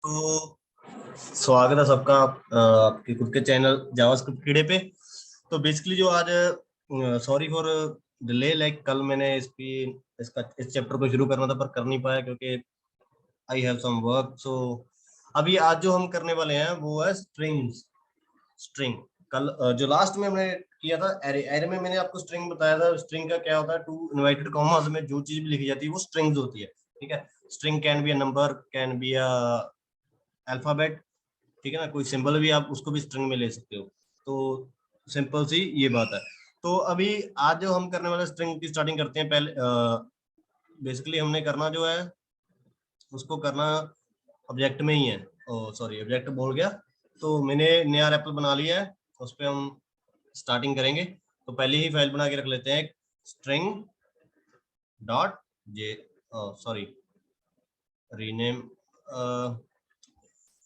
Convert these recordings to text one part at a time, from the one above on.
तो स्वागत है सबका आपके खुद के चैनल जावास्क्रिप्ट कीड़े पे। तो बेसिकली जो आज सॉरी फॉर डिले, लाइक कल मैंने इस चैप्टर को शुरू करना था पर कर नहीं पाया क्योंकि आई हैव सम वर्क। सो अभी आज जो हम करने वाले हैं वो है स्ट्रिंग। कल जो लास्ट में हमने किया था एरे एरे में मैंने आपको स्ट्रिंग बताया था। स्ट्रिंग का क्या होता है, टू इनवर्टेड कॉमास में जो चीज भी लिखी जाती है वो स्ट्रिंग्स होती है। ठीक है, string can be a number, can be a alphabet. ठीक है ना, कोई सिंबल भी आप उसको भी स्ट्रिंग में ले सकते हो। तो सिंपल सी ये बात है। तो अभी आज जो हम करने वाले स्ट्रिंग की स्टार्टिंग करते हैं। पहले बेसिकली हमने करना जो है उसको करना ऑब्जेक्ट में ही है। सॉरी, ऑब्जेक्ट बोल गया। तो मैंने नया रेपल बना लिया है, उस पर हम स्टार्टिंग करेंगे। तो पहले ही फाइल बना के रख लेते हैं, string dot J sorry rename.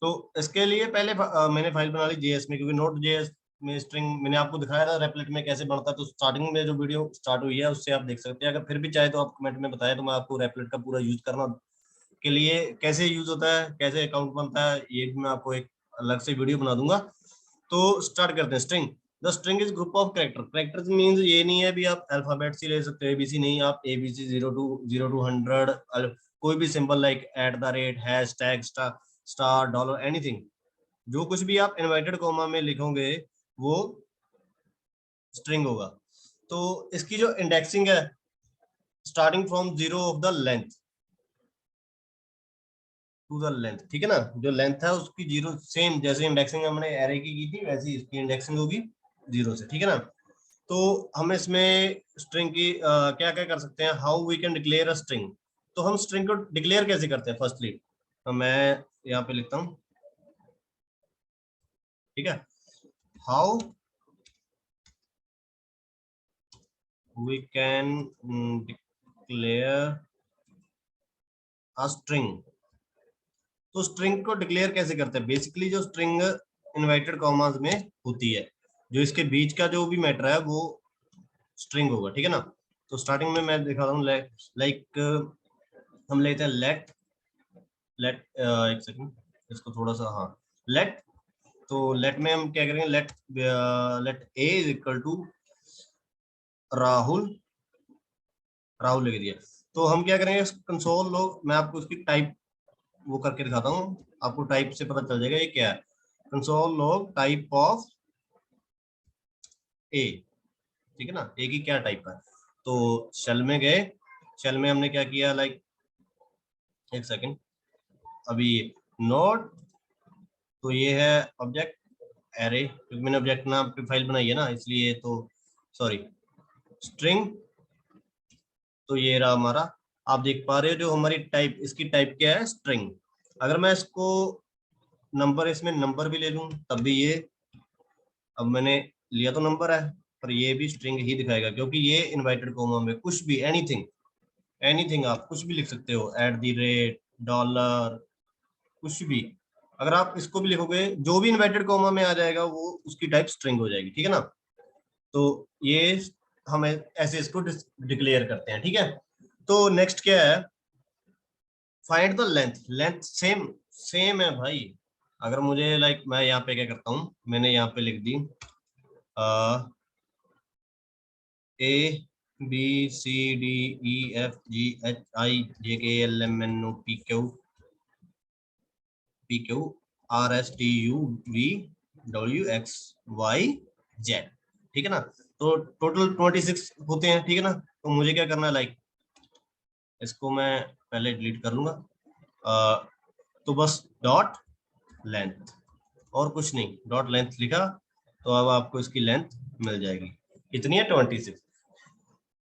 तो इसके लिए पहले मैंने फाइल बना ली जेएस में, क्योंकि नोट जेएस में स्ट्रिंग मैंने आपको दिखाया था रेपलेट में कैसे बनता है। तो स्टार्टिंग में जो वीडियो स्टार्ट हुई है उससे आप देख सकते हैं। अगर फिर भी चाहे तो आप कमेंट में बताएं, तो मैं आपको रेपलेट का पूरा यूज करना के लिए कैसे यूज होता है, कैसे अकाउंट बनता है, ये भी मैं आपको एक अलग से वीडियो बना दूंगा। तो स्टार्ट करते हैं। String, the string is group of character. Characters means ये नहीं है भी आप अल्फाबेट्स ही ले सकते हो, एबीसी नहीं, आप एबीसी 0 to 100 कोई भी symbol like at the rate, hash tag, star, dollar, anything. जो कुछ भी आप इनवर्टेड कॉमा में लिखोगे वो स्ट्रिंग होगा। तो इसकी जो इंडेक्सिंग है, starting from zero of the length to the length. ठीक है ना, जो लेंथ है उसकी जीरो, सेम जैसे इंडेक्सिंग हमने एरे की थी वैसे इसकी इंडेक्सिंग होगी जीरो से। ठीक है ना। तो हम इसमें स्ट्रिंग की क्या क्या कर सकते हैं, how we can declare a string. तो हम स्ट्रिंग को डिक्लेयर कैसे करते हैं फर्स्टली, तो मैं यहाँ पे लिखता हूँ। ठीक है, how we can declare a string. तो स्ट्रिंग को डिक्लेयर कैसे करते हैं, बेसिकली जो स्ट्रिंग इनवर्टेड कॉमास में होती है, जो इसके बीच का जो भी मैटर है वो स्ट्रिंग होगा। ठीक है ना। तो स्टार्टिंग में मैं दिखा रहा हूँ, लाइक हम लेते हैं लेट लेट एक सेकंड, इसको थोड़ा सा, हाँ, लेट। तो लेट में हम क्या करेंगे, let A is equal to Rahul. Rahul लिख दिया। तो हम क्या करेंगे, कंसोल लोग, मैं आपको उसकी टाइप वो करके दिखाता हूँ, आपको टाइप से पता चल जाएगा ये क्या है। कंसोल लॉग टाइप ऑफ ए। ठीक है ना, ए की क्या टाइप है। तो शेल में गए, शेल में हमने क्या किया, लाइक एक सेकंड, अभी नोट। तो ये है ऑब्जेक्ट एरे, क्योंकि मैंने ऑब्जेक्ट नाम पे फाइल बनाई है ना इसलिए। तो सॉरी, स्ट्रिंग। तो ये रहा हमारा, आप देख पा रहे हो जो हमारी टाइप, इसकी टाइप क्या है, स्ट्रिंग। अगर मैं इसको नंबर, इसमें नंबर भी ले लूं तब भी ये, अब मैंने लिया तो नंबर है पर ये भी स्ट्रिंग ही दिखाएगा, क्योंकि ये इनवर्टेड कॉमा में कुछ भी, एनीथिंग एनीथिंग आप कुछ भी लिख सकते हो, एट द रेट, डॉलर, कुछ भी। अगर आप इसको भी लिखोगे जो भी इनवर्टेड कॉमा में आ जाएगा वो उसकी टाइप स्ट्रिंग हो जाएगी। ठीक है ना। तो ये हम ऐसे इसको डिक्लेयर करते हैं। ठीक है। तो नेक्स्ट क्या है, find the length. Length same same है भाई। अगर मुझे लाइक मैं यहाँ पे क्या करता हूँ, मैंने यहाँ पे लिख दी A B C D E F G H I J K L M N O P Q R S T U V W X Y Z. ठीक है ना। तो टोटल 26 होते हैं। ठीक है ना। तो मुझे क्या करना है, लाइक इसको मैं पहले डिलीट कर लूंगा। तो बस डॉट लेंथ, और कुछ नहीं, डॉट लेंथ लिखा तो अब आपको इसकी लेंथ मिल जाएगी। कितनी है, 26।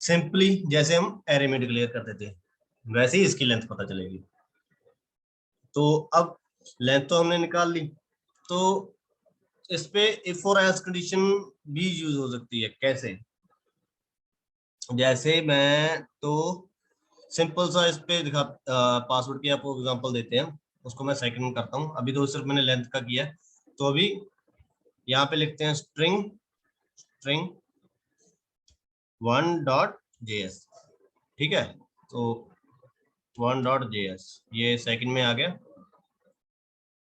सिंपली जैसे हम एरे में डिक्लेयर करते थे वैसे ही इसकी लेंथ पता चलेगी। तो अब लेंथ तो हमने निकाल ली। तो इस पे इफ और एल्स कंडीशन भी यूज हो सकती है। कैसे, जैसे मैं तो सिंपल सा इस पे दिखा, पासवर्ड की आपको एग्जांपल देते हैं, उसको मैं सेकंड करता हूँ। अभी तो सिर्फ मैंने लेंथ का किया है। तो अभी यहाँ पे लिखते हैं स्ट्रिंग स्ट्रिंग 1.js। ठीक है। तो 1.js ये सेकंड में आ गया।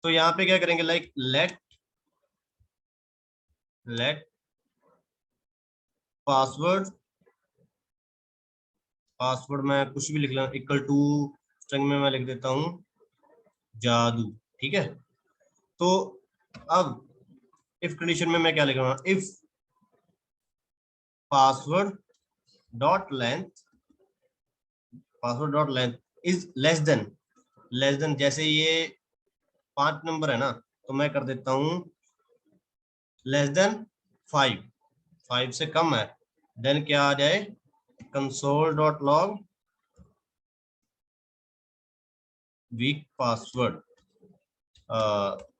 तो यहाँ पे क्या करेंगे, लाइक लेट पासवर्ड, पासवर्ड मैं कुछ भी लिख लें, इक्वल टू स्ट्रिंग में मैं लिख देता हूं जादू। ठीक है, तो अब इफ कंडीशन में मैं क्या लिख रहा हूँ, if password dot length, password dot length is less than, जैसे ये 5 नंबर है ना, तो मैं कर देता हूं लेस देन 5, 5 से कम है, देन क्या आ जाए, console dot log week password,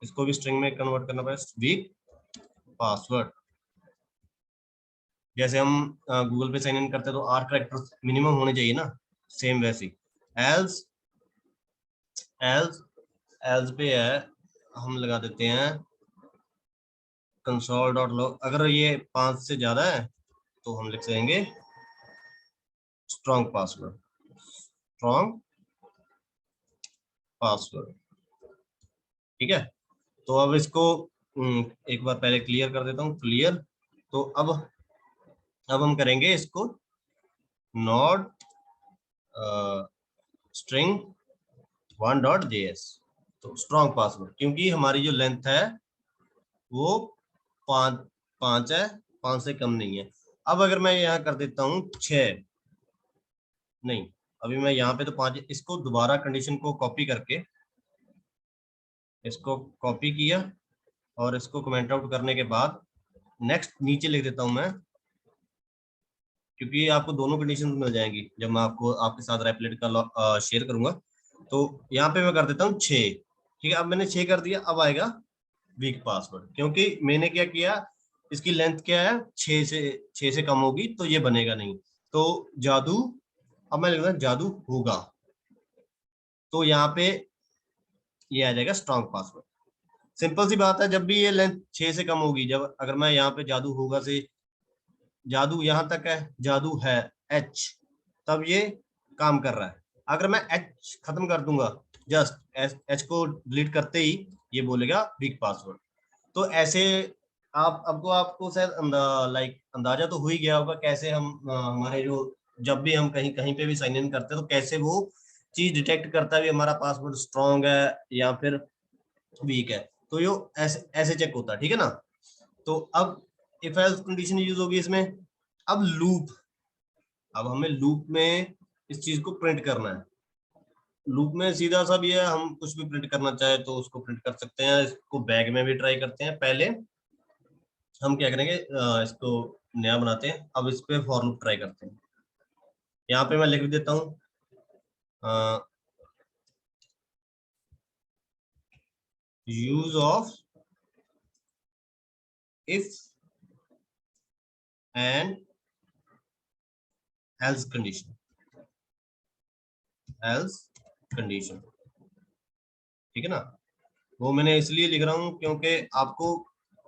इसको भी स्ट्रिंग में कन्वर्ट करना पड़ेगा, वीक पासवर्ड। जैसे हम गूगल पे साइन इन करते हैं तो 8 कैरेक्टर्स मिनिमम होने चाहिए ना, सेम वैसे ही। एल्स एल्स एल्स पे है, हम लगा देते हैं कंसोल डॉट लॉग, अगर ये 5 से ज्यादा है तो हम लिख देंगे स्ट्रॉन्ग पासवर्ड, स्ट्रॉन्ग पासवर्ड। ठीक है, तो अब इसको एक बार पहले क्लियर कर देता हूँ, क्लियर। तो अब हम करेंगे इसको नॉट स्ट्रिंग 1.js, तो स्ट्रॉन्ग पासवर्ड, क्योंकि हमारी जो लेंथ है वो 5 है, 5 से कम नहीं है। अब अगर मैं यहाँ कर देता हूँ 6, नहीं अभी मैं यहाँ पे तो 5, इसको दोबारा कंडीशन को कॉपी करके, इसको कॉपी किया और इसको कमेंट आउट करने के बाद नेक्स्ट नीचे लिख देता हूँ मैं, क्योंकि आपको दोनों कंडीशन मिल जाएंगी जब मैं आपको आपके साथ रेपलेट का शेयर करूंगा। तो यहाँ पे मैं कर देता हूँ 6। ठीक है, अब मैंने 6 कर दिया, अब आएगा वीक पासवर्ड, क्योंकि मैंने क्या किया, इसकी लेंथ क्या है, 6 से कम होगी तो ये बनेगा नहीं। तो जादू, अब मैं लिखूंगा जादू होगा, तो यहाँ पे ये आ जाएगा स्ट्रॉन्ग पासवर्ड। सिंपल सी बात है, जब भी ये लेंथ 6 से कम होगी, जब अगर मैं यहाँ पे जादू होगा से, जादू यहाँ तक है, जादू है एच, तब ये काम कर रहा है। अगर मैं एच खत्म कर दूंगा, जस्ट एच को डिलीट करते ही ये बोलेगा वीक पासवर्ड। तो ऐसे आप आपको आपको शायद लाइक अंदाजा तो हो ही गया होगा कैसे हम हमारे जो, जब भी हम कहीं कहीं पे भी साइन इन करते हैं तो कैसे वो चीज डिटेक्ट करता है भी हमारा पासवर्ड स्ट्रांग है या फिर वीक है। तो यो ऐसे ऐसे चेक होता है, ठीक है ना। तो अब इफ एल्स कंडीशन यूज होगी इसमें। अब लूप, अब हमें लूप में इस चीज को प्रिंट करना है। लूप में सीधा सा भी है, हम कुछ भी प्रिंट करना चाहे तो उसको प्रिंट कर सकते हैं। इसको बैग में भी ट्राई करते हैं। पहले हम क्या करेंगे, इसको नया बनाते हैं। अब इस पे फॉर लूप ट्राई करते हैं। यहाँ पे मैं लिख देता हूँ use of if and else condition, else condition, ठीक है ना। वो मैंने इसलिए लिख रहा हूँ क्योंकि आपको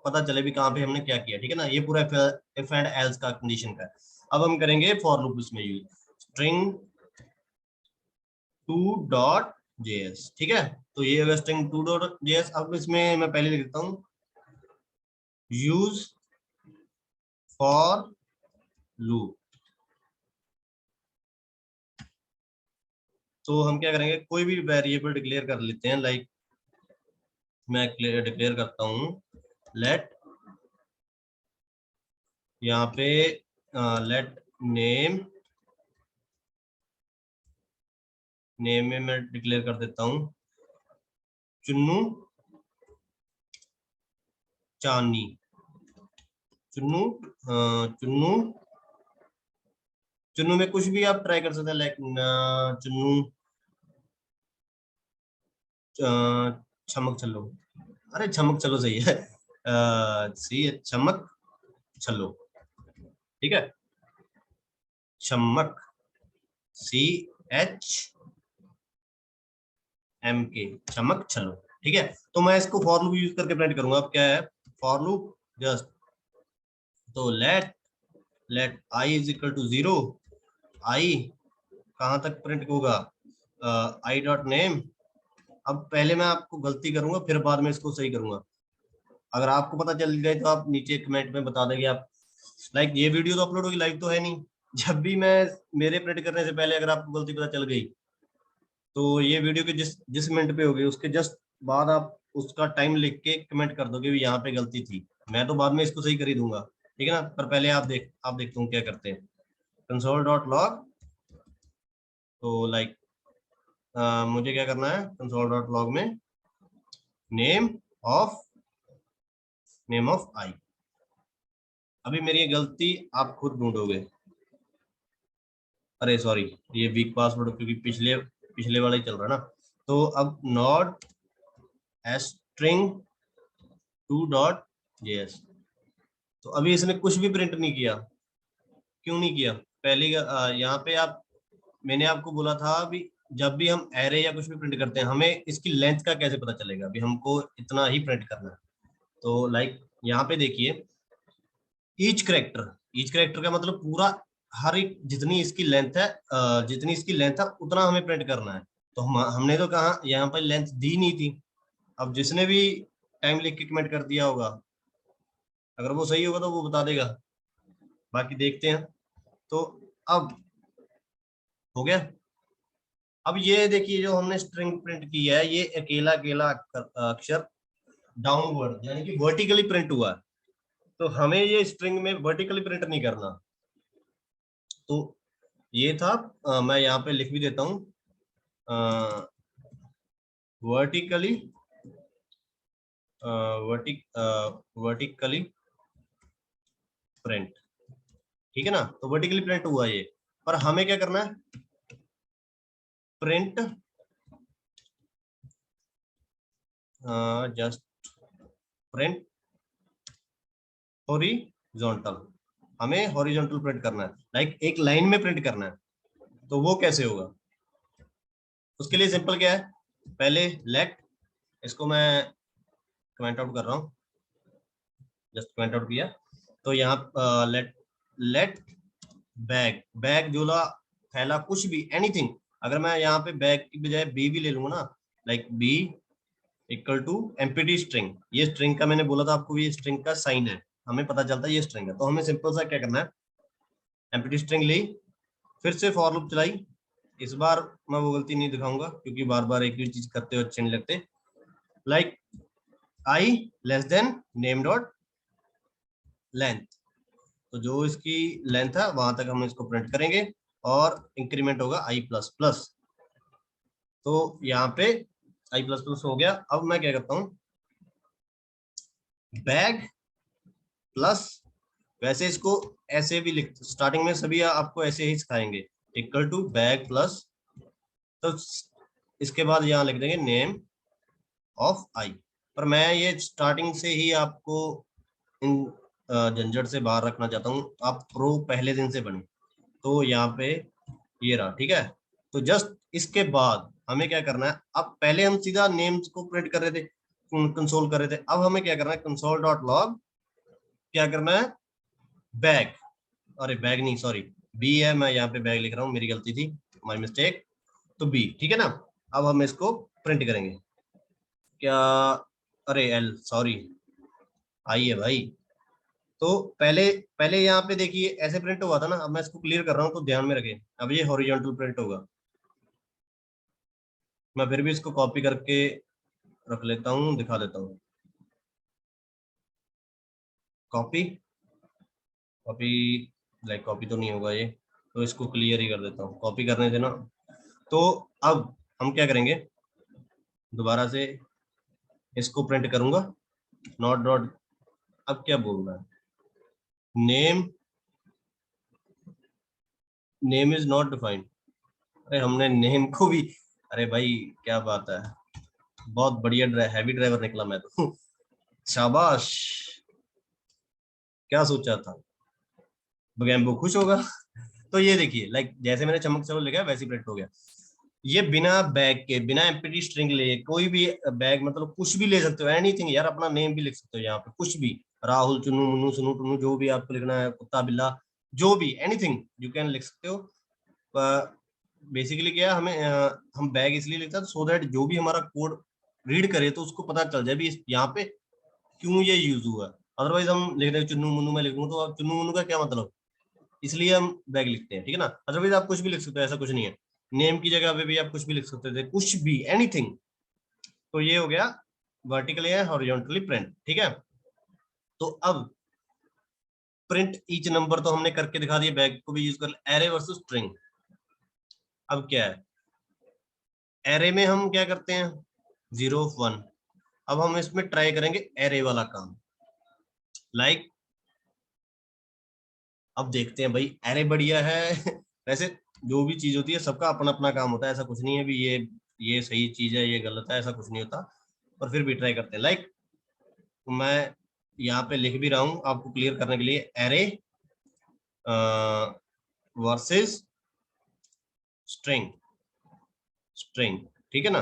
पता चले भी कहाँ पे हमने क्या किया, ठीक है ना। ये पूरा इफ एंड एल्स का कंडीशन का है। अब हम करेंगे फॉर लूप इसमें use, string to dot JS, ठीक है। तो ये होगा स्ट्रिंग टू डॉट जेएस। अब इसमें मैं पहले लिख देता हूँ यूज फॉर लूप। तो हम क्या करेंगे, कोई भी वेरिएबल डिक्लेयर कर लेते हैं। लाइक मैं डिक्लेयर करता हूँ लेट, यहाँ पे लेट नेम, नेम में मैं डिक्लेयर कर देता हूँ चुन्नू चांदनी, चुन्नू चुन्नू, चुन्नू में कुछ भी आप ट्राई कर सकते हैं। लाइक चुन्नू छमक छल्लो, अरे छमक चलो सही है, सही है, चमक छल्लो, ठीक है। चमक, CHMK, चमक छल्लो, ठीक है। तो मैं इसको फॉर लूप यूज करके प्रिंट करूंगा। अब क्या है फॉर लूप, जस्ट तो let i is equal to 0, i कहाँ तक प्रिंट होगा, आई डॉट नेम अब पहले मैं आपको गलती करूंगा, फिर बाद में इसको सही करूंगा। अगर आपको पता चल गई तो आप नीचे कमेंट में बता देंगे आप। लाइक ये वीडियो तो अपलोड होगी, लाइव तो है नहीं। जब भी मैं मेरे प्रिंट करने से पहले अगर आपको गलती पता चल गई, तो ये वीडियो के जिस जिस मिनट पे होगी उसके जस्ट बाद आप उसका टाइम लिख के कमेंट कर दोगे भी यहाँ पे गलती थी। मैं तो बाद में इसको सही कर ही दूंगा, ठीक है ना। पर पहले आप देखते हो क्या करते हैं। कंसोल डॉट लॉग, तो लाइक मुझे क्या करना है, कंसोल डॉट लॉग में नेम ऑफ आई। अभी मेरी ये गलती आप खुद ढूंढोगे। अरे सॉरी, ये वीक पासवर्ड क्योंकि पिछले पिछले वाला ही चल रहा है ना। तो अब not string to dot JS. तो अभी इसने कुछ भी प्रिंट नहीं किया। क्यों नहीं किया? पहले यहाँ पे आप, मैंने आपको बोला था अभी, जब भी हम एरे या कुछ भी प्रिंट करते हैं हमें इसकी लेंथ का कैसे पता चलेगा, अभी हमको इतना ही प्रिंट करना है। तो लाइक यहाँ पे देखिए, ईच करेक्टर का मतलब पूरा, हर एक जितनी इसकी लेंथ है, जितनी इसकी लेंथ है उतना हमें प्रिंट करना है। तो हमने तो कहा यहाँ पर लेंथ दी नहीं थी। अब जिसने भी टाइम लिख के कमेंट कर दिया होगा, अगर वो सही होगा तो वो बता देगा, बाकी देखते हैं। तो अब हो गया। अब ये देखिए, जो हमने स्ट्रिंग प्रिंट की है ये अकेला अकेला अक्षर डाउनवर्ड यानी कि वर्टिकली प्रिंट हुआ है। तो हमें ये स्ट्रिंग में वर्टिकली प्रिंट नहीं करना। तो ये था, मैं यहाँ पे लिख भी देता हूँ, वर्टिकली वर्टिकली प्रिंट, ठीक है ना। तो वर्टिकली प्रिंट हुआ ये, पर हमें क्या करना है, प्रिंट जस्ट प्रिंट हॉरिजॉन्टल। हमें हॉरिजॉन्टल प्रिंट करना है, लाइक एक लाइन में प्रिंट करना है। तो वो कैसे होगा, उसके लिए सिंपल क्या है, पहले लेट, इसको मैं कमेंट आउट कर रहा हूँ, जस्ट कमेंट आउट किया। तो यहाँ लेट लेट बैग, बैग जोला थैला कुछ भी एनीथिंग। अगर मैं यहाँ पे बैग की बजाय बी भी ले लूंगा ना, like B equal to empty string. ये स्ट्रिंग का मैंने बोला था आपको, ये स्ट्रिंग का साइन है, हमें पता चलता है ये स्ट्रिंग है। तो हमें सिंपल सा क्या करना है, एम्प्टी स्ट्रिंग ली, फिर से फॉर लूप चलाई। इस बार मैं वो गलती नहीं दिखाऊंगा क्योंकि बार बार एक ही चीज करते हो अच्छे नहीं लगते। Like I less then name dot length, तो जो इसकी लेंथ है वहां तक हम इसको प्रिंट करेंगे और इंक्रीमेंट होगा आई प्लस प्लस। तो यहाँ पे आई प्लस प्लस हो गया। अब मैं क्या करता हूँ, बैग प्लस, वैसे इसको ऐसे भी लिख, स्टार्टिंग में सभी आपको ऐसे ही सिखाएंगे, इक्वल टू बैग प्लस, तो इसके बाद यहाँ लिख देंगे नेम ऑफ आई। पर मैं ये स्टार्टिंग से ही आपको इन झंझट से बाहर रखना चाहता हूँ, आप प्रो पहले दिन से बने। तो यहाँ पे ये रहा, ठीक है। तो जस्ट इसके बाद हमें क्या करना है, अब पहले हम सीधा नेम्स को प्रिंट कर रहे थे, कंसोल कर रहे थे, अब हमें क्या करना है, कंसोल डॉट लॉग क्या करना है, बैग, अरे बैग नहीं सॉरी, बी है, मैं यहाँ पे बैग लिख रहा हूँ, मेरी गलती थी, माय मिस्टेक। तो बी, ठीक है ना। अब हम इसको प्रिंट करेंगे क्या, अरे एल सॉरी, आई है भाई। तो पहले पहले यहाँ पे देखिए ऐसे प्रिंट हुआ था ना, अब मैं इसको क्लियर कर रहा हूँ तो ध्यान में रखें, अब ये हॉरिजॉन्टल प्रिंट होगा। मैं फिर भी इसको कॉपी करके रख लेता हूँ, दिखा देता हूँ। कॉपी कॉपी, लाइक कॉपी तो नहीं होगा ये, तो इसको क्लियर ही कर देता हूँ, कॉपी करने देना। तो अब हम क्या करेंगे, दोबारा से इसको प्रिंट करूंगा, नॉट डॉट, अब क्या बोल रहा है, name, name is not defined. अरे हमने नेम को भी, अरे भाई क्या बात है, बहुत बढ़िया हैवी ड्राइवर निकला मैं तो। शाबाश, क्या सोचा था, बगैम्बो खुश होगा। तो ये देखिए, लाइक जैसे मैंने चमक चलो लिखा है वैसे प्रिंट हो गया। ये बिना बैग के, बिना एम्प्टी स्ट्रिंग ले, कोई भी बैग मतलब कुछ भी ले सकते हो, एनीथिंग यार, अपना नेम भी लिख सकते हो यहाँ पे, कुछ भी, राहुल, चुन्नू, मुन्नू, सुनू, टुन्नू, जो भी आपको लिखना है, कुत्ता, बिल्ला, जो भी एनीथिंग यू कैन लिख सकते हो। बेसिकली क्या है, हमें हम बैग इसलिए लिखते हैं सो दैट जो भी हमारा कोड रीड करे तो उसको पता चल जाए भी यहाँ पे क्यों ये यूज हुआ है। अदरवाइज हम लिख रहे चुन्नू मुन्नू में लिख दूँ तो चुन्नू मुन्नू का क्या मतलब, इसलिए हम बैग लिखते हैं, ठीक है ना। अदरवाइज आप कुछ भी लिख सकते हो, ऐसा कुछ नहीं है। नेम की जगह पे भी आप कुछ भी लिख सकते थे, कुछ भी, एनीथिंग। तो ये हो गया वर्टिकली या हॉरिजॉन्टली प्रिंट, ठीक है। तो अब प्रिंट ईच नंबर तो हमने करके दिखा दिया, बैग को भी यूज कर, एरे वर्सेस स्ट्रिंग। अब क्या है, एरे में हम क्या करते हैं 0 1। अब हम इसमें ट्राई करेंगे एरे वाला काम, लाइक अब देखते हैं भाई एरे बढ़िया है वैसे जो भी चीज होती है सबका अपना अपना काम होता है, ऐसा कुछ नहीं है भी ये सही चीज है ये गलत है, ऐसा कुछ नहीं होता। पर फिर भी ट्राई करते हैं। लाइक मैं यहाँ पे लिख भी रहा हूँ आपको क्लियर करने के लिए, एरे वर्सेस स्ट्रिंग, स्ट्रिंग, ठीक है ना।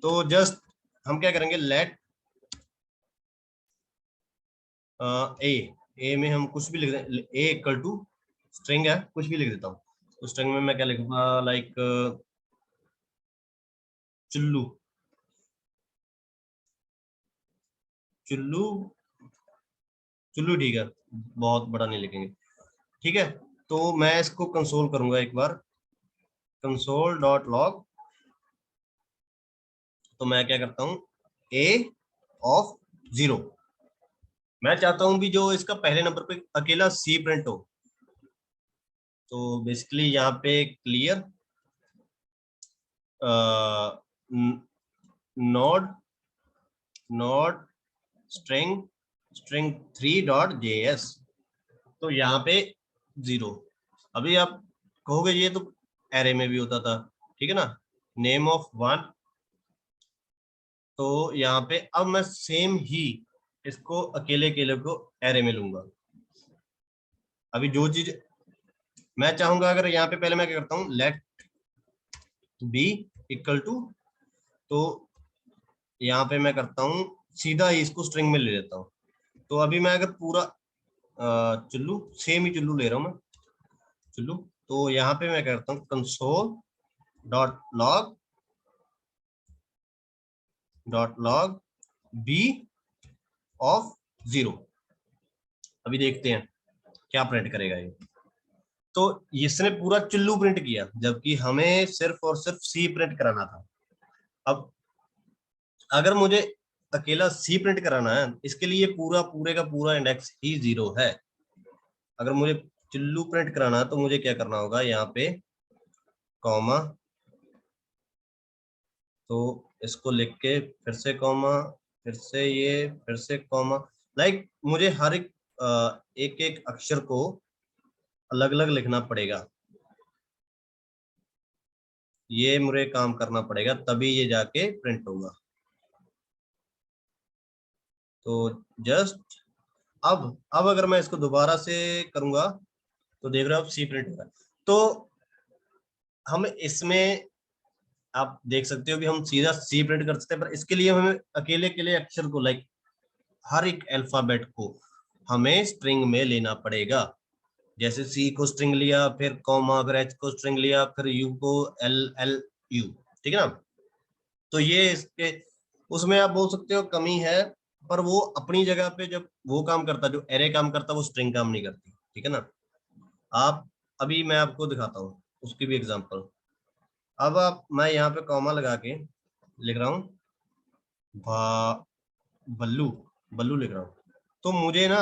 तो जस्ट हम क्या करेंगे, लेट ए, ए में हम कुछ भी लिख दें, ए इक्वल टू स्ट्रिंग है, कुछ भी लिख देता हूँ। तो स्ट्रिंग में मैं क्या लिखूंगा, लाइक चुल्लू, चुल्लू, चुल्लू, ठीक है, बहुत बड़ा नहीं लिखेंगे, ठीक है। तो मैं इसको कंसोल करूंगा एक बार, कंसोल डॉट लॉग। तो मैं क्या करता हूँ, ए ऑफ 0, मैं चाहता हूं भी जो इसका पहले नंबर पे अकेला सी प्रिंट हो। तो बेसिकली यहाँ पे clear node, node string, string 3.js। तो यहाँ पे 0। अभी आप कहोगे ये तो एरे में भी होता था, ठीक है ना, नेम ऑफ 1। तो यहाँ पे अब मैं सेम ही इसको अकेले अकेले को एरे में लूंगा। अभी जो चीज मैं चाहूंगा, अगर यहाँ पे पहले मैं क्या करता हूँ, लेट बी इक्वल टू, तो यहाँ पे मैं करता हूँ सीधा ही इसको स्ट्रिंग में ले लेता हूँ। तो अभी मैं अगर पूरा चुल्लू, सेम ही चुल्लू ले रहा हूँ मैं, चुल्लू। तो यहाँ पे मैं करता हूँ console dot log, dot log B of 0। अभी देखते हैं क्या प्रिंट करेगा ये। तो इसने पूरा चुल्लू प्रिंट किया, जबकि हमें सिर्फ और सिर्फ सी प्रिंट कराना था। अब अगर मुझे अकेला सी प्रिंट कराना है, इसके लिए पूरा पूरे का पूरा इंडेक्स ही 0 है। अगर मुझे चुल्लू प्रिंट कराना है तो मुझे क्या करना होगा, यहाँ पे कॉमा, तो इसको लिख के फिर से कॉमा, फिर से ये, फिर से कॉमा। लाइक मुझे हर एक एक अक्षर को अलग अलग लिखना पड़ेगा, ये मुझे काम करना पड़ेगा, तभी ये जाके प्रिंट होगा। तो जस्ट अब अगर मैं इसको दोबारा से करूंगा तो देख रहे हो आप सी प्रिंट होगा। तो हम इसमें आप देख सकते हो भी हम सीधा सी प्रिंट कर सकते हैं, पर इसके लिए हमें अकेले अकेले अक्षर को, लाइक हर एक अल्फाबेट को हमें स्ट्रिंग में लेना पड़ेगा। जैसे सी को स्ट्रिंग लिया, फिर कॉमा, फिर एच को स्ट्रिंग लिया, फिर यू को एल एल यू, ठीक है ना। तो ये इसके उसमें आप बोल सकते हो कमी है, पर वो अपनी जगह पे जब वो काम करता, जो एरे काम करता, वो स्ट्रिंग काम नहीं करती, ठीक है ना। आप अभी मैं आपको दिखाता हूँ उसकी भी एग्जांपल। अब आप मैं यहाँ पे कॉमा लगा के लिख रहा हूँ बल्लू, बल्लू लिख रहा हूँ, तो मुझे ना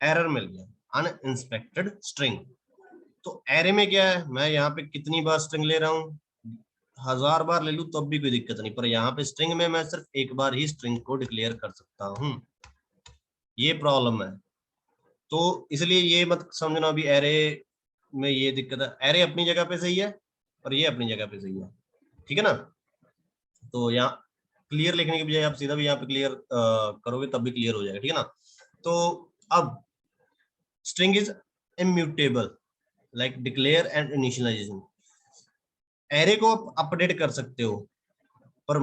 एरर मिल गया, अनइंस्पेक्टेड स्ट्रिंग। तो एरे में क्या है, मैं यहाँ पे कितनी बार स्ट्रिंग ले रहा हूँ, 1000 बार ले लूँ तब भी कोई दिक्कत नहीं, पर यहाँ पे स्ट्रिंग में मैं सिर्फ एक बार ही स्ट्रिंग को डिक्लेयर कर सकता हूँ, ये प्रॉब्लम है। तो इसलिए ये मत समझना भी एरे में ये दिक्कत है, एरे अपनी जगह पे सही है और ये अपनी जगह पे सही है, ठीक है ना। तो यहाँ क्लियर लिखने की बजाय आप सीधा भी यहाँ पे क्लियर करोगे तब भी क्लियर हो जाएगा, ठीक है ना। तो अब string is immutable, like declare and initialization. Array को आप अपडेट कर सकते हो, पर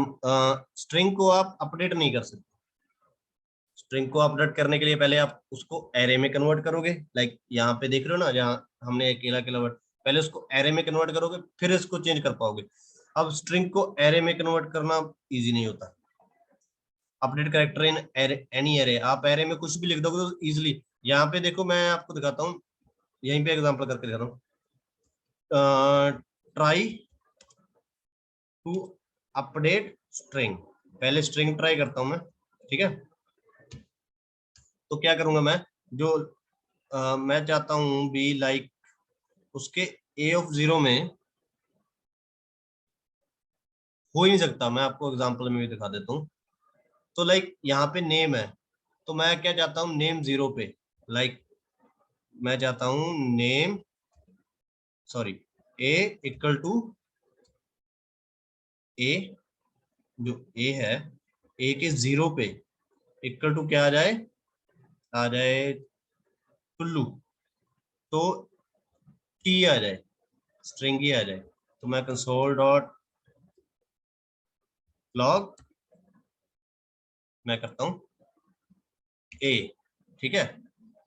स्ट्रिंग को आप अपडेट नहीं कर सकते। स्ट्रिंग को अपडेट करने के लिए पहले आप उसको एरे में कन्वर्ट करोगे, लाइक यहाँ पे देख रहे हो ना, जहाँ हमने अकेला अकेला वर्ड, पहले उसको एरे में कन्वर्ट करोगे फिर इसको चेंज कर पाओगे। अब स्ट्रिंग को एरे में कन्वर्ट करना इजी नहीं होता। Update character in any array, आप एरे में कुछ भी लिख दोगे तो इजिली। यहाँ पे देखो मैं आपको दिखाता हूँ, यहीं पे एग्जांपल करके दिखाता हूँ। ट्राई टू अपडेट स्ट्रिंग, पहले स्ट्रिंग ट्राई करता हूं मैं, ठीक है। तो क्या करूंगा मैं, जो मैं चाहता हूं बी लाइक उसके ए ऑफ 0 में हो ही नहीं सकता, मैं आपको एग्जांपल में भी दिखा देता हूं। तो लाइक यहाँ पे नेम है, तो मैं क्या चाहता हूँ नेम 0 पे, लाइक मैं चाहता हूँ name sorry a equal to a, जो ए है ए के 0 पे इक्वल टू क्या आ जाए टुल्लू, तो टी आ जाए, स्ट्रिंग ही आ जाए। तो मैं कंसोल डॉट लॉग मैं करता हूं ए, ठीक है।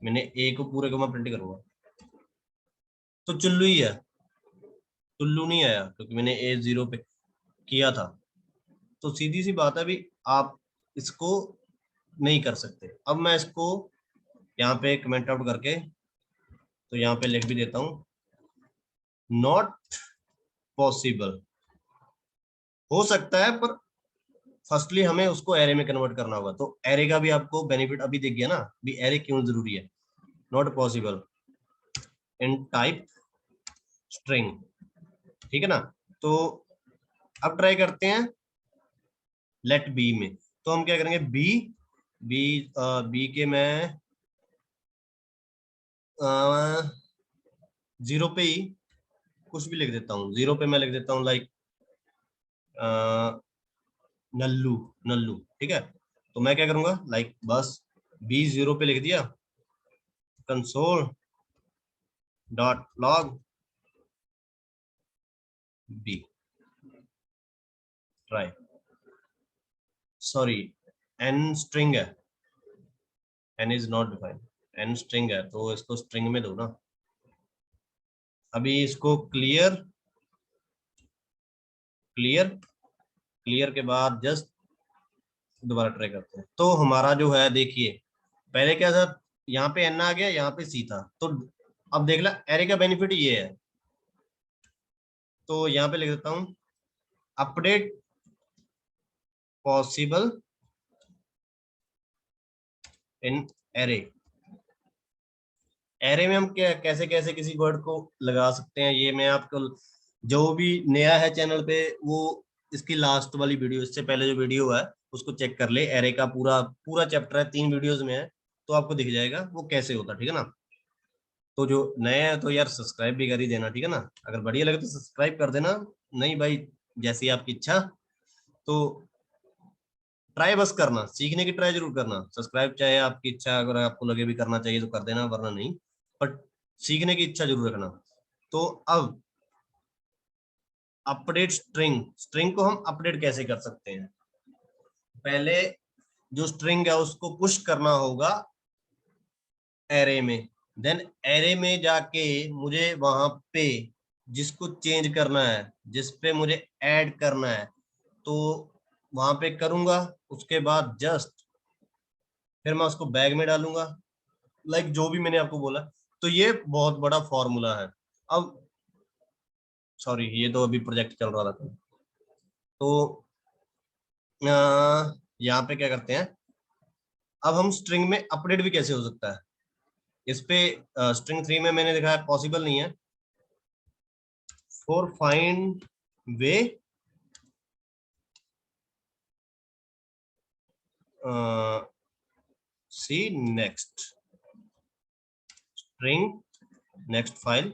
मैंने ए को पूरे को मैं प्रिंट करूंगा, तो चुल्लू ही है, टुल्लू नहीं आया क्योंकि मैंने ए 0 पे किया था। तो सीधी सी बात है भी, आप इसको नहीं कर सकते। अब मैं इसको यहाँ पे कमेंट आउट करके तो यहाँ पे लिख भी देता हूँ, नॉट पॉसिबल। हो सकता है पर फर्स्टली हमें उसको एरे में कन्वर्ट करना होगा। तो एरे का भी आपको बेनिफिट अभी दिख गया ना, भी एरे क्यों जरूरी है। Not possible in type string, ठीक है ना। तो अब ट्राई करते हैं लेट बी में। तो हम क्या करेंगे, बी बी बी के मैं 0 पे ही कुछ भी लिख देता हूँ। 0 पे मैं लिख देता हूँ लाइक नल्लू, नल्लू, ठीक है। तो मैं क्या करूंगा, लाइक बस बी 0 पे लिख दिया, console dot log b try, sorry n string है, n is not defined, n string है तो इसको स्ट्रिंग में दो ना। अभी इसको क्लियर क्लियर क्लियर के बाद जस्ट दोबारा ट्राई करते हैं। तो हमारा जो है देखिए, पहले क्या था, यहाँ पे एन आ गया, यहाँ पे सी था। तो अब देख ला एरे का बेनिफिट ये है। तो यहाँ पे लिख देता हूँ update possible in array. Array में हम क्या कैसे कैसे किसी वर्ड को लगा सकते हैं, ये मैं आपको, जो भी नया है चैनल पे वो इसकी लास्ट वाली वीडियो, इससे पहले जो वीडियो है उसको चेक कर ले। एरे का पूरा पूरा चैप्टर है, 3 वीडियोस में है, तो आपको दिख जाएगा वो कैसे होता, ठीक है ना। तो जो नए हैं तो यार सब्सक्राइब भी कर ही देना, ठीक है ना। अगर बढ़िया लगे तो सब्सक्राइब कर देना, नहीं भाई जैसी आपकी इच्छा। तो ट्राई बस करना, सीखने की ट्राई जरूर करना। सब्सक्राइब चाहे आपकी इच्छा, अगर आपको लगे भी करना चाहिए तो कर देना, वरना नहीं। बट सीखने की इच्छा जरूर रखना। तो अब अपडेट स्ट्रिंग, स्ट्रिंग को हम अपडेट कैसे कर सकते हैं। पहले जो स्ट्रिंग है उसको पुश करना होगा एरे में। देन एरे में जाके मुझे वहां पे जिसको चेंज करना है, जिस पे मुझे ऐड करना है, तो वहां पे करूंगा। उसके बाद जस्ट फिर मैं उसको बैग में डालूंगा, लाइक जो भी मैंने आपको बोला। तो ये बहुत बड़ा फॉर्मूला है। अब सॉरी ये तो अभी प्रोजेक्ट चल रहा था। तो यहाँ पे क्या करते हैं, अब हम स्ट्रिंग में अपडेट भी कैसे हो सकता है इस पे। स्ट्रिंग 3 में मैंने देखा है पॉसिबल नहीं है। For find way C next string next file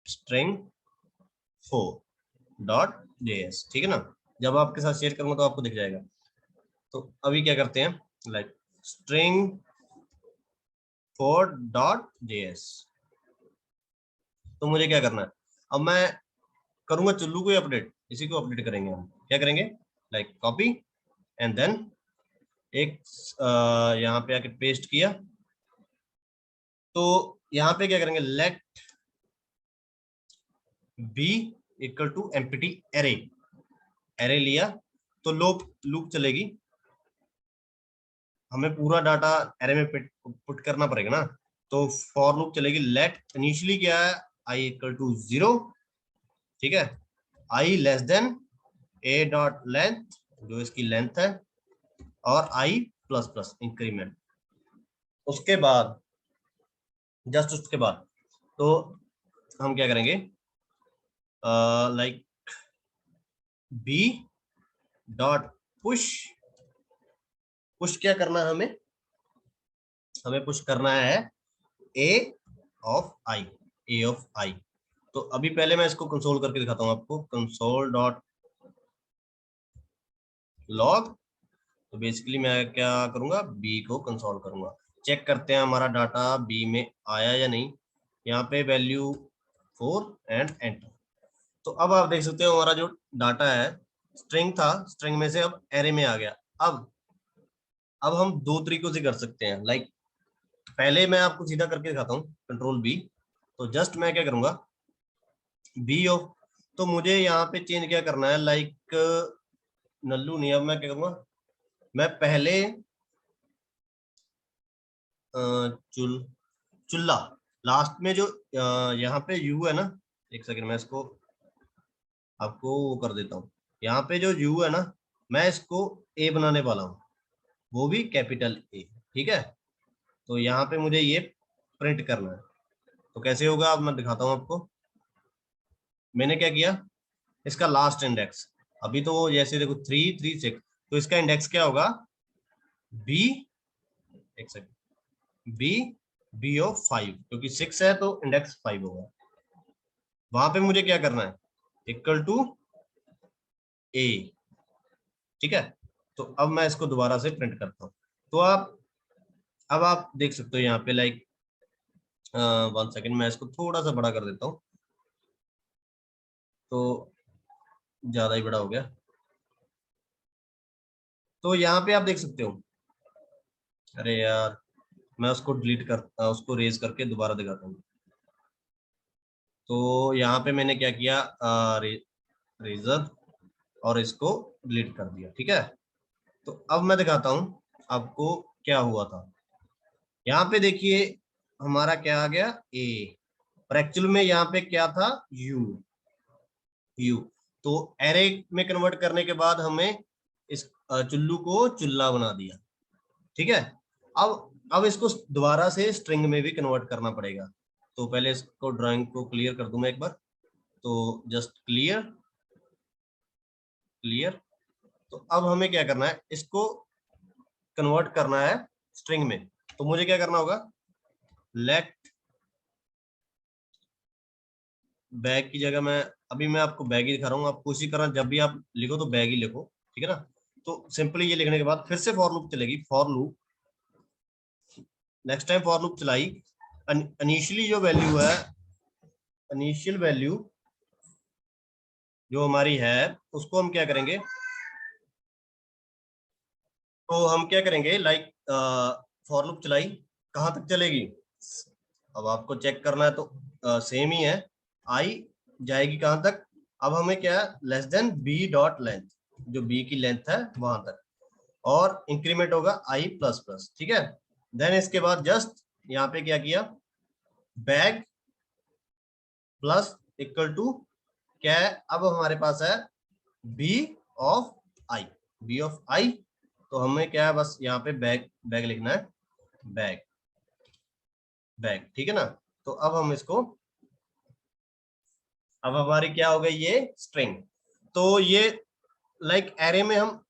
string 4.js, ठीक है ना। जब आपके साथ शेयर करूंगा तो आपको दिख जाएगा। तो अभी क्या करते हैं, लाइक स्ट्रिंग 4.js। तो मुझे क्या करना है, अब मैं करूंगा चुल्लू को अपडेट, इसी को अपडेट करेंगे। हम क्या करेंगे, लाइक कॉपी एंड देन एक यहाँ पे आके पेस्ट किया। तो यहाँ पे क्या करेंगे, let B equal to empty array, array लिया तो लूप चलेगी, हमें पूरा डाटा एरे में पुट करना पड़ेगा ना, तो फॉर लूप चलेगी। लेट इनिशियली क्या है, आई इक्वल टू 0, ठीक है, i less than a dot length, जो इसकी लेंथ है, और आई प्लस प्लस इंक्रीमेंट। उसके बाद जस्ट उसके बाद तो हम क्या करेंगे, like B dot push, push क्या करना है हमें, हमें पुश करना है ए of I, A of i. तो अभी पहले मैं इसको कंसोल करके दिखाता हूँ आपको, कंसोल डॉट लॉग। तो बेसिकली मैं क्या करूंगा, बी को कंसोल करूंगा, चेक करते हैं हमारा डाटा बी में आया या नहीं। यहाँ पे वैल्यू 4 एंड एंटर। तो अब आप देख सकते हो हमारा जो डाटा है, स्ट्रिंग था, स्ट्रिंग में से अब एरे में आ गया। अब हम दो तरीकों से कर सकते हैं, लाइक पहले मैं आपको सीधा करके दिखाता हूँ, कंट्रोल बी। तो जस्ट मैं क्या करूंगा, बी ऑफ, तो मुझे यहाँ पे चेंज क्या करना है, लाइक नल्लू नहीं, अब मैं क्या करूंगा, मैं पहले चुल्ला, लास्ट में जो यहाँ पे यू है ना, एक सेकंड मैं इसको आपको वो कर देता हूँ। यहाँ पे जो यू है ना, मैं इसको ए बनाने वाला हूँ, वो भी कैपिटल ए, ठीक है। तो यहाँ पे मुझे ये प्रिंट करना है, तो कैसे होगा अब मैं दिखाता हूँ आपको। मैंने क्या किया, इसका लास्ट इंडेक्स, अभी तो जैसे देखो 3 3 6, तो इसका इंडेक्स क्या होगा, बी, एक सेकंड, बी, बी ऑफ 5, क्योंकि 6 है तो इंडेक्स 5 होगा। वहां पे मुझे क्या करना है, इक्वल टू ए, ठीक है। तो अब मैं इसको दोबारा से प्रिंट करता हूँ। तो अब आप देख सकते हो यहाँ पे, लाइक 1 सेकंड मैं इसको थोड़ा सा बड़ा कर देता हूँ, तो ज्यादा ही बड़ा हो गया। तो यहाँ पे आप देख सकते हो, अरे यार मैं उसको डिलीट कर उसको रेज करके दोबारा दिखाता हूँ। तो यहाँ पे मैंने क्या किया, रेजर, और इसको डिलीट कर दिया, ठीक है। तो अब मैं दिखाता हूँ आपको क्या हुआ था। यहाँ पे देखिए हमारा क्या आ गया, ए, और एक्चुअल में यहाँ पे क्या था, यू, यू। तो एरे में कन्वर्ट करने के बाद हमें इस चुल्लू को चुल्ला बना दिया, ठीक है। अब इसको दोबारा से स्ट्रिंग में भी कन्वर्ट करना पड़ेगा। तो पहले इसको ड्राइंग को क्लियर कर दूं मैं एक बार, तो जस्ट क्लियर, क्लियर। तो अब हमें क्या करना है, इसको कन्वर्ट करना है स्ट्रिंग में। तो मुझे क्या करना होगा, लेट बैग की जगह मैं, अभी मैं आपको बैग ही दिखा रहा हूँ, आपको इसी तरह जब भी आप लिखो तो बैग ही लिखो, ठीक है ना। तो सिंपली ये लिखने के बाद फिर से फॉर लूप चलेगी, for loop, next time for loop चलाई, इनिशियली जो वैल्यू है, इनिशियल वैल्यू जो हमारी है, उसको हम क्या करेंगे, तो हम क्या करेंगे, लाइक फॉर लूप चलाई, कहां तक चलेगी, अब आपको चेक करना है तो सेम ही है, आई जाएगी कहां तक, अब हमें क्या, less than B dot length, जो बी की लेंथ है वहां तक, और इंक्रीमेंट होगा आई प्लस प्लस, ठीक है। देन इसके बाद जस्ट यहाँ पे क्या किया, बैग प्लस इक्वल टू क्या है, अब हमारे पास है b of i, b of i. तो हमें क्या है, बस यहाँ पे बैग, बैग लिखना है, बैग, बैग, ठीक है ना। तो अब हम इसको, अब हमारी क्या हो गई ये स्ट्रिंग। तो ये लाइक एरे में हम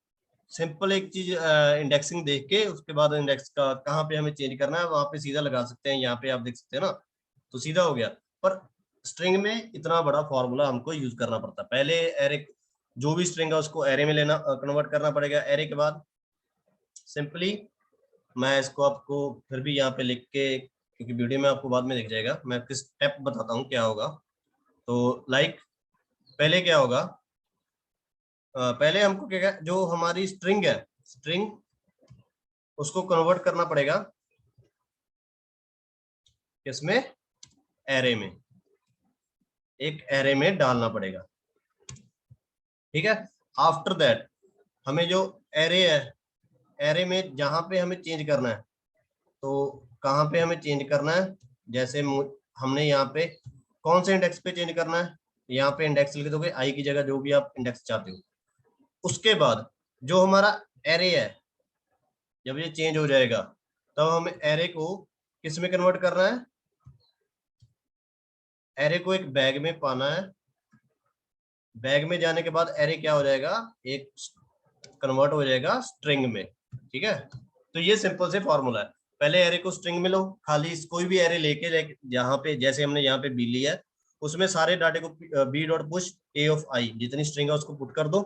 सिंपल एक चीज इंडेक्सिंग देख के उसके बाद इंडेक्स का कहाँ पे हमें चेंज करना है वहां पे सीधा लगा सकते हैं, यहाँ पे आप देख सकते हैं ना, तो सीधा हो गया। पर स्ट्रिंग में इतना बड़ा फॉर्मूला हमको यूज करना पड़ता है, पहले एरे, जो भी स्ट्रिंग है उसको एरे में लेना, कन्वर्ट करना पड़ेगा, एरे के बाद सिंपली मैं इसको आपको फिर भी यहाँ पे लिख के, क्योंकि वीडियो में आपको बाद में दिख जाएगा, मैं किस स्टेप बताता हूँ क्या होगा। तो लाइक पहले क्या होगा, पहले हमको क्या, जो हमारी स्ट्रिंग है, स्ट्रिंग उसको कन्वर्ट करना पड़ेगा किसमें, एरे में, एक एरे में डालना पड़ेगा। ठीक है, आफ्टर दैट हमें जो एरे है, एरे में जहां पे हमें चेंज करना है, तो कहाँ पे हमें चेंज करना है, जैसे हमने यहाँ पे कौन से इंडेक्स पे चेंज करना है, यहाँ पे इंडेक्स लिख दोगे, आई की जगह जो भी आप इंडेक्स चाहते हो। उसके बाद जो हमारा एरे है, जब ये चेंज हो जाएगा तब हमें एरे को किस में कन्वर्ट करना है, एरे को एक बैग में पाना है। बैग में जाने के बाद एरे क्या हो जाएगा, एक कन्वर्ट हो जाएगा स्ट्रिंग में। ठीक है, तो ये सिंपल से फॉर्मूला है। पहले एरे को स्ट्रिंग में लो, खाली कोई भी एरे लेके यहाँ पे, जैसे हमने यहाँ पे बी लिया है, उसमें सारे डाटे को b dot push a of i, जितनी स्ट्रिंग है उसको पुट कर दो,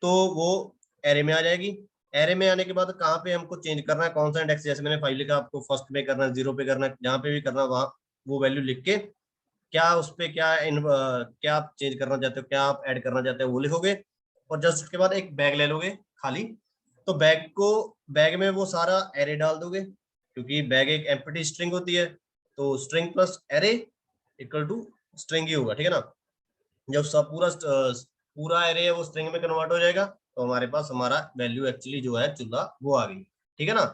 तो वो एरे में आ जाएगी। एरे में आने के बाद कहाँ पे हमको चेंज करना है, कौन सा इंडेक्स, जैसे मैंने 5 लिखा, आपको फर्स्ट पे करना है, 0 पे करना है, जहाँ पे भी करना है वहां वो वैल्यू लिख के, क्या उस पे क्या आप चेंज करना चाहते हो, क्या आप ऐड करना चाहते हो वो लिखोगे, और जस्ट उसके बाद एक बैग ले लोगे खाली। तो बैग में वो सारा एरे डाल दोगे, क्योंकि बैग एक एम्प्टी स्ट्रिंग होती है, तो string plus array equal to string ही होगा। ठीक है ना, जब सब पूरा एरे है वो स्ट्रिंग में कन्वर्ट हो जाएगा, तो हमारे पास हमारा वैल्यू एक्चुअली जो है चूल्हा वो आ गई। ठीक है ना,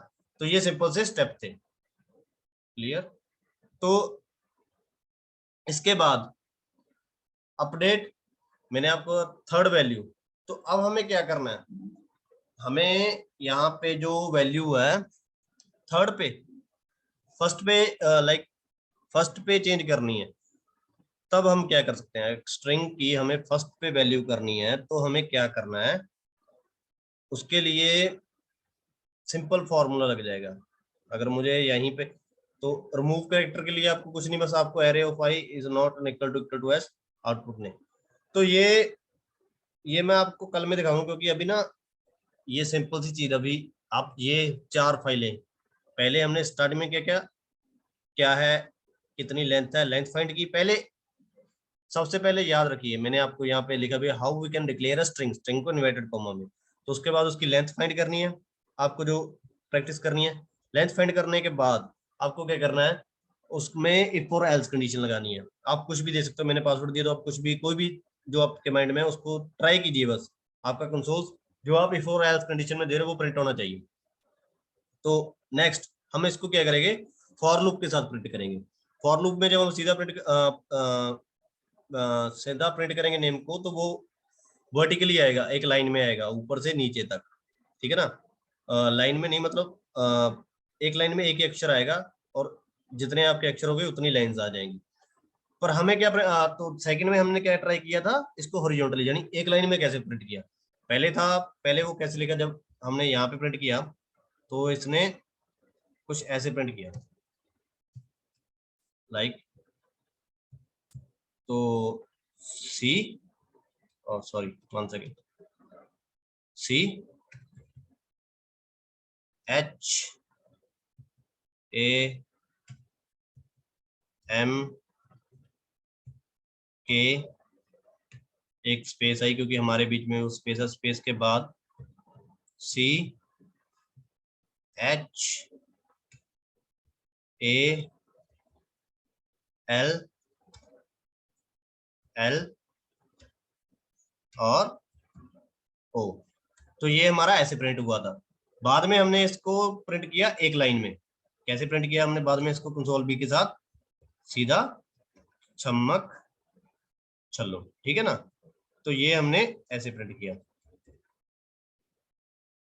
तो ये सिंपल से स्टेप थे, क्लियर। तो इसके बाद अपडेट, मैंने आपको थर्ड वैल्यू, तो अब हमें क्या करना है, हमें यहाँ पे जो वैल्यू है थर्ड पे, फर्स्ट पे लाइक फर्स्ट पे चेंज करनी है, तब हम क्या कर सकते हैं, स्ट्रिंग की हमें फर्स्ट पे वैल्यू करनी है, तो हमें क्या करना है, उसके लिए सिंपल फॉर्मूला लग जाएगा। अगर मुझे यहीं पे, तो रिमूव कैरेक्टर के लिए आपको कुछ नहीं, बस आपको array of i is not equal to S output ने, तो ये मैं आपको कल में दिखाऊंगा, क्योंकि अभी ना ये सिंपल सी चीज, अभी आप ये 4 फाइलें, पहले हमने स्टार्ट में क्या क्या क्या है, कितनी लेंथ है, लेंथ फाइंड की पहले। सबसे पहले याद रखिए, मैंने आपको यहाँ पे लिखा भी, how we can declare a string, string को इन्वर्टेड कॉमा में, तो उसके बाद उसकी लेंथ फाइंड करनी है, आपको जो प्रैक्टिस करनी है। लेंथ फाइंड करने के बाद आपको क्या करना है, उसमें इफ और एल्स कंडीशन लगानी है। आप कुछ भी दे सकते हो, मैंने पासवर्ड दिया तो आप कुछ भी, कोई भी जो आपके माइंड में है उसको ट्राई कीजिए, बस आपका कंसोल जो आप इफ और एल्स कंडीशन में दे रहे हो वो प्रिंट होना चाहिए। तो नेक्स्ट हम इसको क्या करेंगे, फॉर लूप के साथ प्रिंट करेंगे। फॉर लूप में जब हम सीधा प्रिंट करेंगे नेम को, तो वो वर्टिकली आएगा, एक लाइन में आएगा ऊपर से नीचे तक। ठीक है ना, लाइन में नहीं, मतलब एक लाइन में एक ही अक्षर आएगा, और जितने आपके अक्षर हो गए उतनी लाइंस आ जाएंगी। पर हमें क्या तो सेकंड में हमने क्या ट्राई किया था, इसको हॉरिजॉन्टली, यानी एक लाइन में कैसे प्रिंट किया। पहले वो कैसे लिखा, जब हमने यहाँ पे प्रिंट किया तो इसने कुछ ऐसे प्रिंट किया, लाइक, तो सी, और sorry 1 second, C H A M K, एक स्पेस आई क्योंकि हमारे बीच में वो स्पेस है, स्पेस के बाद C H A L L और ओ। तो ये हमारा ऐसे प्रिंट हुआ था। बाद में हमने इसको प्रिंट किया एक लाइन में। कैसे प्रिंट किया हमने बाद में इसको, कंसोल बी के साथ सीधा चमक चलो। ठीक है ना, तो ये हमने ऐसे प्रिंट किया।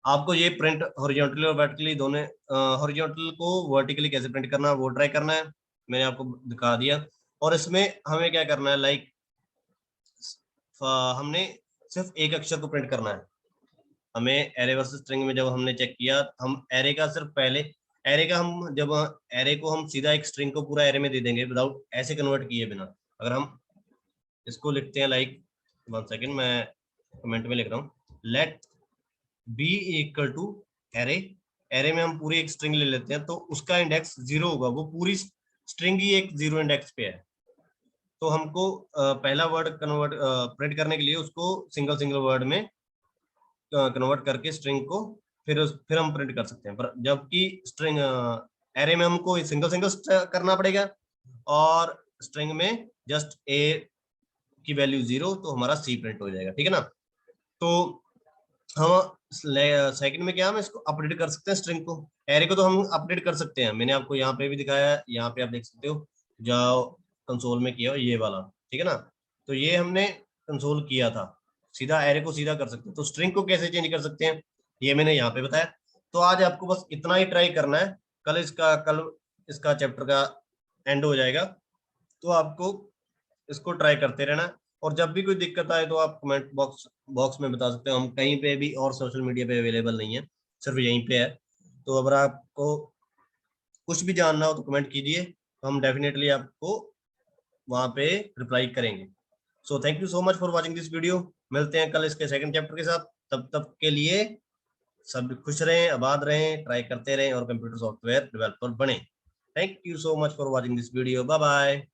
आपको ये प्रिंट हॉरिजॉन्टली और वर्टिकली दोनों, हॉरिजॉन्टल को वर्टिकली कैसे प्रिंट करना है वो ट्राई करना है, मैंने आपको दिखा दिया। और इसमें हमें क्या करना है, लाइक हमने सिर्फ एक अक्षर को प्रिंट करना है। हमें एरे वर्सेस स्ट्रिंग में जब हमने चेक किया, हम एरे का सिर्फ पहले एरे का हम जब एरे को हम सीधा एक स्ट्रिंग को पूरा एरे में दे देंगे विदाउट ऐसे कन्वर्ट किए बिना। अगर हम इसको लिखते हैं, लाइक 1 सेकेंड, मैं कमेंट में लिख रहा हूँ, let B equal to array, array में हम पूरी एक स्ट्रिंग ले लेते हैं, तो उसका इंडेक्स 0 होगा, वो पूरी स्ट्रिंग ही एक 0 इंडेक्स पे है। तो हमको पहला वर्ड कन्वर्ट प्रिंट करने के लिए उसको सिंगल सिंगल वर्ड में कन्वर्ट करके स्ट्रिंग को फिर हम प्रिंट कर सकते हैं। पर जबकि स्ट्रिंग एरे में हमको सिंगल सिंगल करना पड़ेगा, और स्ट्रिंग में जस्ट ए की वैल्यू 0, तो हमारा सी प्रिंट हो जाएगा, ठीक है ना। तो हम सेकंड में क्या हम इसको अपडेट कर सकते हैं, स्ट्रिंग को, एरे को तो हम अपडेट कर सकते हैं। मैंने आपको यहाँ पे भी दिखाया है, यहाँ पे आप देख सकते हो, जाओ कंसोल में किया हो ये वाला, ठीक है ना। तो ये हमने कंसोल किया था, सीधा एरे को सीधा कर सकते हैं। तो स्ट्रिंग को कैसे चेंज कर सकते हैं ये मैंने यहाँ पे बताया। तो आज आपको बस इतना ही ट्राई करना है, कल इसका चैप्टर का एंड हो जाएगा, तो आपको इसको ट्राई करते रहना। और जब भी कोई दिक्कत आए तो आप कमेंट बॉक्स में बता सकते हो, हम कहीं पे भी और सोशल मीडिया पे अवेलेबल नहीं है, सिर्फ यहीं पे है। तो अगर आपको कुछ भी जानना हो तो कमेंट कीजिए, तो हम डेफिनेटली आपको वहां पे रिप्लाई करेंगे। So thank you so much for watching this video. मिलते हैं कल इसके सेकंड चैप्टर के साथ, तब तक के लिए सब खुश रहें, आबाद रहें, ट्राई करते रहें और कंप्यूटर सॉफ्टवेयर डेवलपर बने। Thank you so much for watching this video, bye bye.